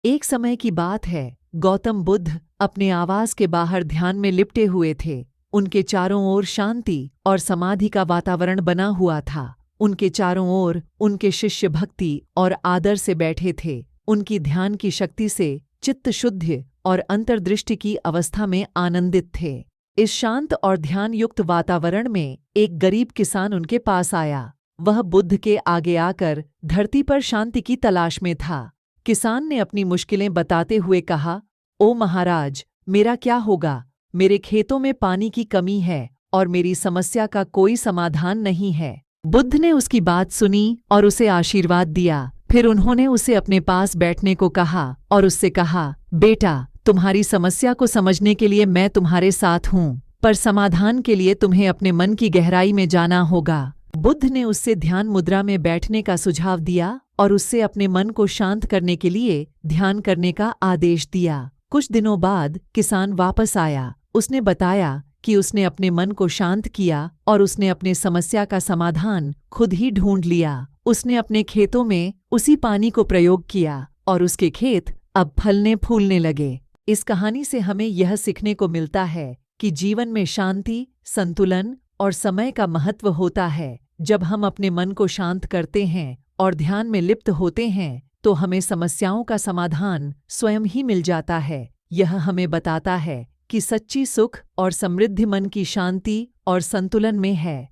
एक समय की बात है, गौतम बुद्ध अपने आवास के बाहर ध्यान में लिपटे हुए थे। उनके चारों ओर शांति और समाधि का वातावरण बना हुआ था। उनके चारों ओर उनके शिष्य भक्ति और आदर से बैठे थे। उनकी ध्यान की शक्ति से चित्त शुद्ध और अंतर्दृष्टि की अवस्था में आनंदित थे। इस शांत और ध्यान युक्त वातावरण में एक गरीब किसान उनके पास आया। वह बुद्ध के आगे आकर धरती पर शांति की तलाश में था। किसान ने अपनी मुश्किलें बताते हुए कहा, ओ महाराज, मेरा क्या होगा? मेरे खेतों में पानी की कमी है और मेरी समस्या का कोई समाधान नहीं है। बुद्ध ने उसकी बात सुनी और उसे आशीर्वाद दिया। फिर उन्होंने उसे अपने पास बैठने को कहा और उससे कहा, बेटा, तुम्हारी समस्या को समझने के लिए मैं तुम्हारे साथ हूँ, पर समाधान के लिए तुम्हें अपने मन की गहराई में जाना होगा। बुद्ध ने उससे ध्यान मुद्रा में बैठने का सुझाव दिया और उससे अपने मन को शांत करने के लिए ध्यान करने का आदेश दिया। कुछ दिनों बाद किसान वापस आया। उसने बताया कि उसने अपने मन को शांत किया और उसने अपने समस्या का समाधान खुद ही ढूंढ लिया। उसने अपने खेतों में उसी पानी को प्रयोग किया और उसके खेत अब फलने फूलने लगे। इस कहानी से हमें यह सीखने को मिलता है कि जीवन में शांति, संतुलन और समय का महत्व होता है। जब हम अपने मन को शांत करते हैं और ध्यान में लिप्त होते हैं, तो हमें समस्याओं का समाधान स्वयं ही मिल जाता है। यह हमें बताता है कि सच्ची सुख और समृद्धि मन की शांति और संतुलन में है।